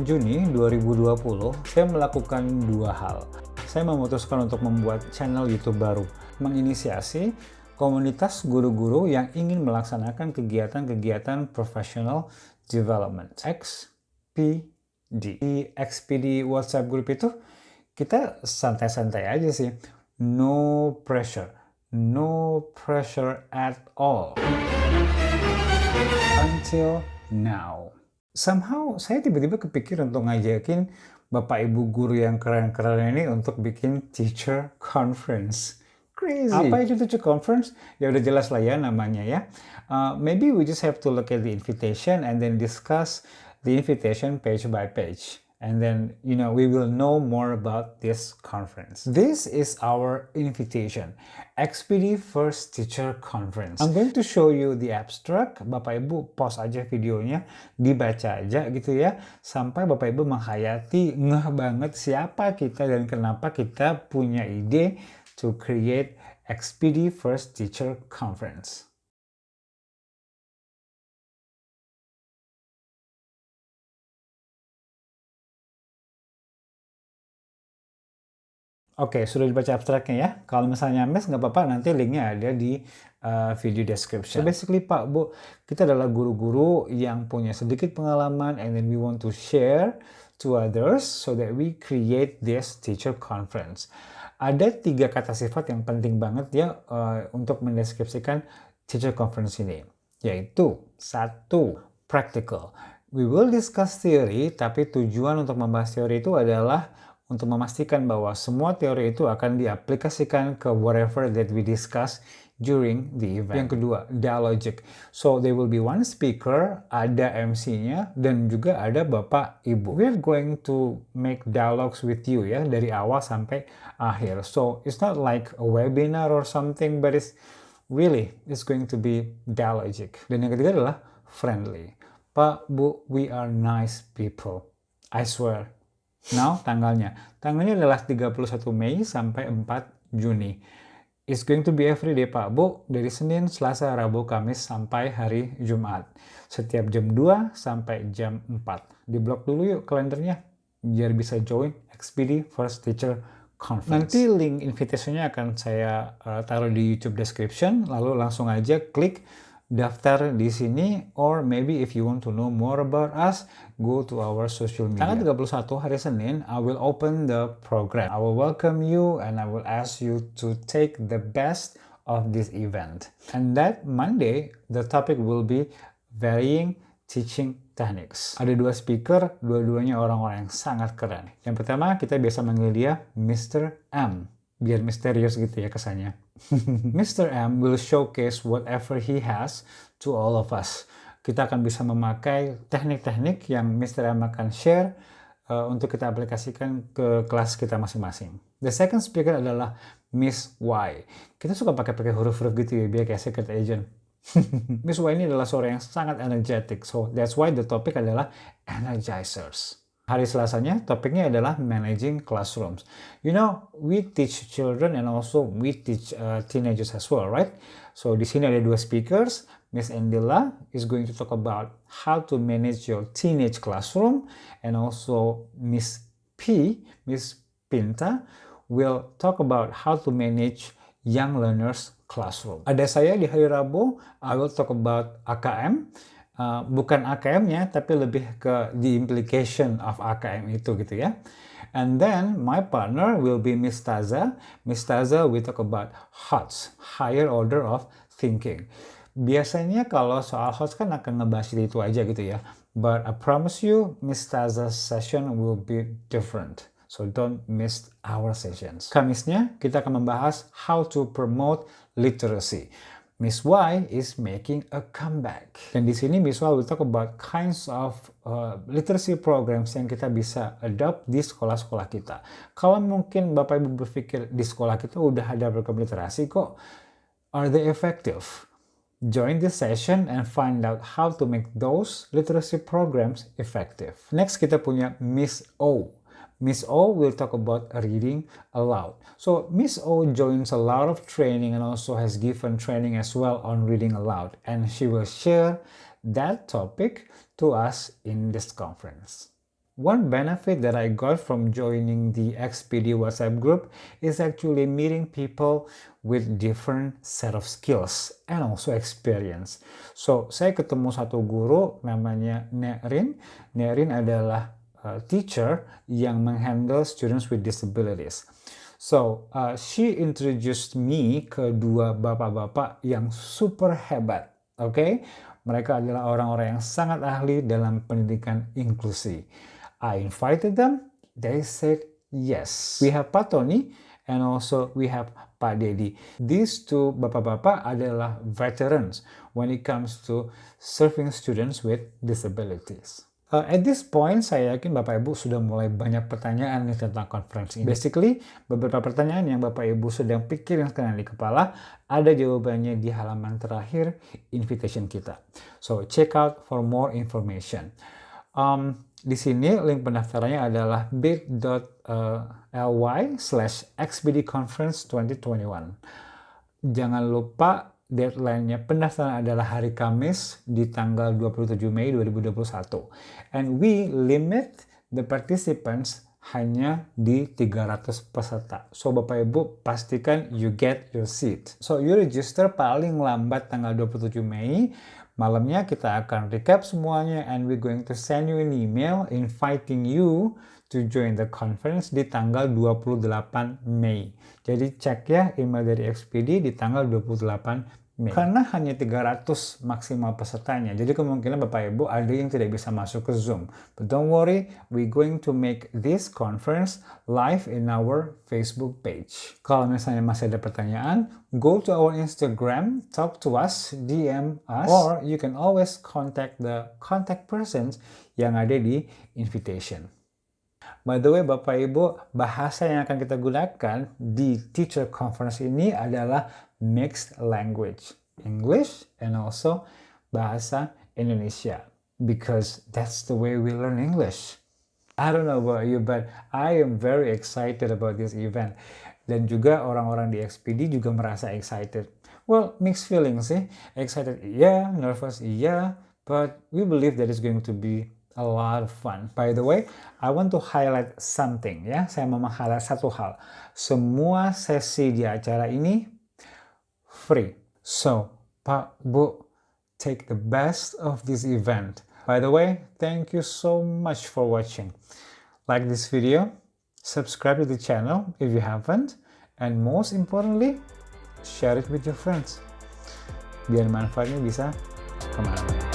Juni 2020, saya melakukan dua hal. Saya memutuskan untuk membuat channel YouTube baru, menginisiasi komunitas guru-guru yang ingin melaksanakan kegiatan-kegiatan professional development, XPD. Di XPD WhatsApp group itu, kita santai-santai aja sih. No pressure at all. Until now. Somehow saya tiba-tiba kepikir untuk ngajakin Bapak Ibu guru yang keren-keren ini untuk bikin teacher conference. Crazy. Apa itu teacher conference? Ya udah jelas lah ya namanya ya. Maybe we just have to look at the invitation and then discuss the invitation page by page. And then, we will know more about this conference. This is our invitation, XPD First Teacher Conference. I'm going to show you the abstract. Bapak Ibu pause aja videonya, dibaca aja gitu ya, sampai Bapak Ibu menghayati, ngeh banget siapa kita dan kenapa kita punya ide to create XPD First Teacher Conference. Oke, sudah dibaca abstraknya ya. Kalau misalnya miss, nggak apa-apa, nanti linknya ada di video description. So basically Pak, Bu, kita adalah guru-guru yang punya sedikit pengalaman and then we want to share to others so that we create this teacher conference. Ada 3 kata sifat yang penting banget ya untuk mendeskripsikan teacher conference ini. Yaitu, 1, practical. We will discuss theory, tapi tujuan untuk membahas teori itu adalah untuk memastikan bahwa semua teori itu akan diaplikasikan ke whatever that we discuss during the event. Yang kedua, dialogic. So, there will be one speaker, ada MC-nya, dan juga ada Bapak Ibu. We're going to make dialogues with you ya, dari awal sampai akhir. So, it's not like a webinar or something, but it's going to be dialogic. Dan yang ketiga adalah friendly. Pak, Bu, we are nice people. I swear. Now, tanggalnya adalah 31 Mei sampai 4 Juni. It's going to be every day, Pak, Bu, dari Senin, Selasa, Rabu, Kamis, sampai hari Jumat. Setiap jam 2 sampai jam 4. Di-block dulu yuk kalendernya, biar bisa join XPD First Teacher Conference. Nanti link invitation-nya akan saya taruh di YouTube description, lalu langsung aja klik daftar di sini, or maybe if you want to know more about us, go to our social media. Tanggal 31 hari Senin, I will open the program. I will welcome you and I will ask you to take the best of this event. And that Monday, the topic will be varying teaching techniques. Ada 2 speaker, dua-duanya orang-orang yang sangat keren. Yang pertama, kita biasa manggil dia Mr. M. Biar misterius gitu ya kesannya. Mr. M will showcase whatever he has to all of us. Kita akan bisa memakai teknik-teknik yang Mr. M akan share untuk kita aplikasikan ke kelas kita masing-masing. The second speaker adalah Miss Y. Kita suka pakai huruf-huruf gitu ya, biar kayak secret agent. Miss Y ini adalah seorang yang sangat energetic, so that's why the topic adalah energizers. Hari Selasanya, topiknya adalah managing classrooms. We teach children and also we teach teenagers as well, right? So, di sini ada 2 speakers. Miss Endila is going to talk about how to manage your teenage classroom. And also Miss Pinta, will talk about how to manage young learners classroom. Ada saya di hari Rabu, I will talk about AKM. Bukan AKM-nya, tapi lebih ke the implication of AKM itu gitu ya. And then my partner will be Miss Taza. Miss Taza will talk about HOTS, higher order of thinking. Biasanya kalau soal HOTS kan akan ngebahas itu aja gitu ya. But I promise you, Miss Taza's session will be different. So don't miss our sessions. Kamisnya kita akan membahas how to promote literacy. Miss Y is making a comeback. Dan di sini Miss Y will talk about kinds of literacy programs yang kita bisa adopt di sekolah-sekolah kita. Kalau mungkin Bapak Ibu berpikir di sekolah kita udah ada program literasi kok, are they effective? Join this session and find out how to make those literacy programs effective. Next kita punya Miss O. Miss O will talk about reading aloud. So Miss O joins a lot of training and also has given training as well on reading aloud. And she will share that topic to us in this conference. One benefit that I got from joining the XPD WhatsApp group is actually meeting people with different set of skills and also experience. So, saya ketemu satu guru namanya Nerin. Nerin adalah teacher yang menghandle students with disabilities. So, she introduced me ke dua bapak-bapak yang super hebat. Oke? Mereka adalah orang-orang yang sangat ahli dalam pendidikan inklusi. I invited them, they said yes. We have Pak Tony and also we have Pak Dedi. These two bapak-bapak adalah veterans when it comes to serving students with disabilities. At this point, saya yakin Bapak Ibu sudah mulai banyak pertanyaan nih tentang conference ini. Basically, beberapa pertanyaan yang Bapak Ibu sedang pikirin sekarang di kepala, ada jawabannya di halaman terakhir invitation kita. So, check out for more information. Di sini link pendaftarannya adalah bit.ly/xbdconference 2021. Jangan lupa deadline-nya pendaftaran adalah hari Kamis di tanggal 27 Mei 2021. And we limit the participants hanya di 300 peserta. So Bapak Ibu pastikan you get your seat. So you register paling lambat tanggal 27 Mei. Malamnya kita akan recap semuanya and we're going to send you an email inviting you to join the conference di tanggal 28 Mei. Jadi cek ya email dari XPD di tanggal 28 Mei. Karena hanya 300 maksimal pesertanya, jadi kemungkinan Bapak Ibu ada yang tidak bisa masuk ke Zoom. But don't worry, we're going to make this conference live in our Facebook page. Kalau misalnya masih ada pertanyaan, go to our Instagram, talk to us, DM us, or you can always contact the contact persons yang ada di invitation. By the way, Bapak Ibu, bahasa yang akan kita gunakan di teacher conference ini adalah mixed language, English and also bahasa Indonesia, because that's the way we learn English. I don't know about you, but I am very excited about this event. Dan juga orang-orang di XPD juga merasa excited. Well, mixed feelings sih. Excited iya, nervous iya, but we believe that it's going to be a lot of fun. By the way, I want to highlight something ya. Saya mau meng-highlight satu hal. Semua sesi di acara ini free. So, Pak, Bu, take the best of this event. By the way, thank you so much for watching. Like this video, subscribe to the channel if you haven't, and most importantly, share it with your friends. Biar manfaatnya bisa kemana-mana.